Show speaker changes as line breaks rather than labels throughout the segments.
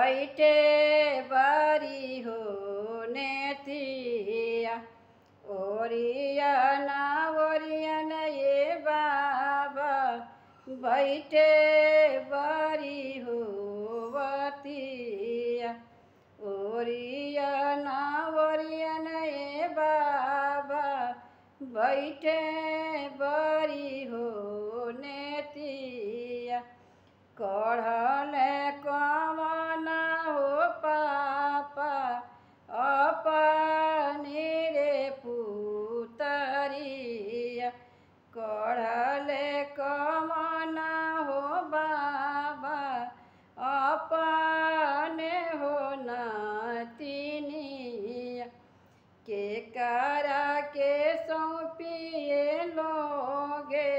बैठे बारी हो नेतिया ओरिया ना ओरिया न ये बाबा बैठे बारी हो वतिया ओरिया ना ओरिया न ये बाबा बैठे बारी हो नेतिया कढ़ल कवन हो पापा अपने रे पुतरिया कढ़ल कवन हो बाबा अपने हो नातिनिया के करा के सौंपिए लोगे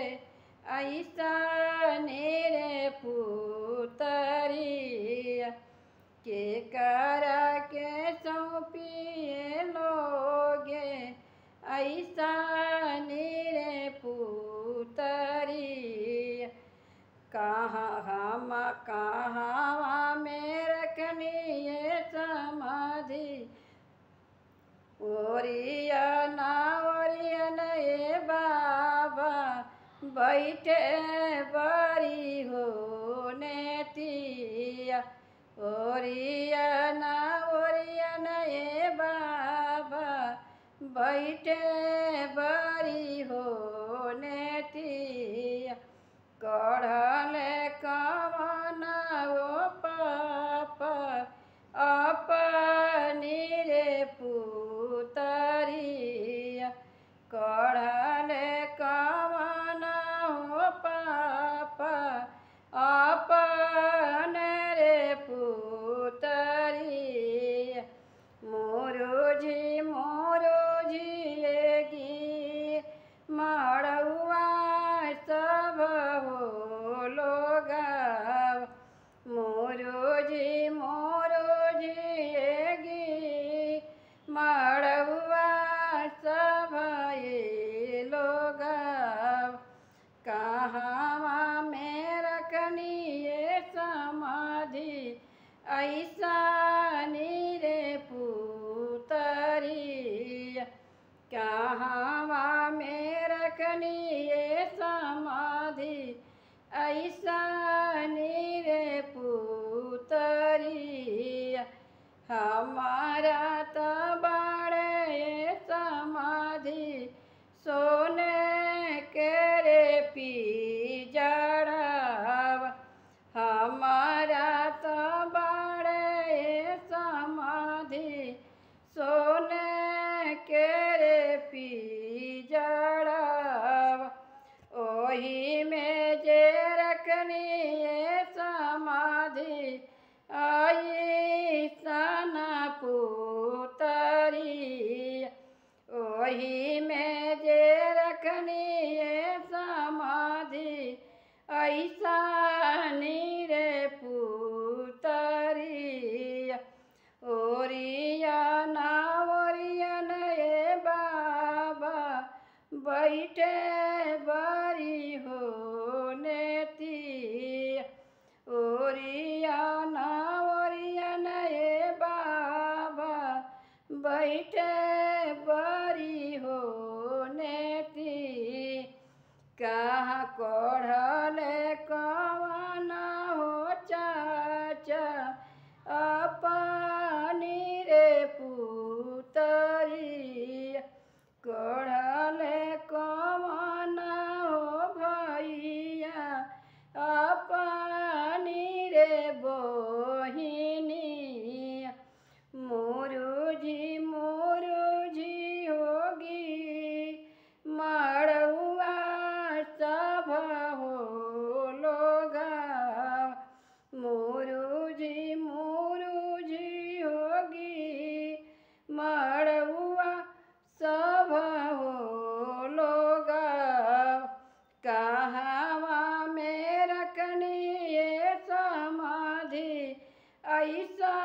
ऐसा रे पुतरिया के करा के सौंपिए लोगे ऐसा रे पुतरिया कहाँ में रखनी ये समाधि ओरिया ना ओरिया न ये बाबा बैठे बारी हो नेतिया ओरिया ना ओरिया न ये बाबा बैठे बारी हो नेतिया कढ़ल कवन हो पापा अपनी रे पुतरिया कढ़ल कवन हो पापा अपन रे पुतरिया मोरोजी एगी मड़ुआ सब हो लोगा मोरोजी एगी मड़ुआ सब ये लोगा कहाँ में रखनी ये समाधि ऐसा रे पुतरिया कहाँ में रखनी ये समाधि ऐसा रे पुतरिया हमारा तो बड़े समाधि सोने के रे पिजड़ाव हमारा तो बड़े समाधि सोने के रे पिजड़ाव ओही में जे रखनी ये समाधि आई सना पुतरिया ओही में जे रखनी ये समाधि ऐसा रे पुतरिया ओरिया ना ओरिया न ये बाबा बैठे बारी हो नेतिया ओरिया ना ओरिया न ये बाबा बैठे बारी हो नेति कहाँ कढ़ल कवन हो चाचा अपनी रे पुतरिया कढ़ल कवन हो भैया अपनी रे बहिनिया मोरूजी होगी मड़ुआ सब हो लोगा मोरूजी होगी मड़ुआ सब हो लोगा कहाँ में रखनी ये समाधि ऐसा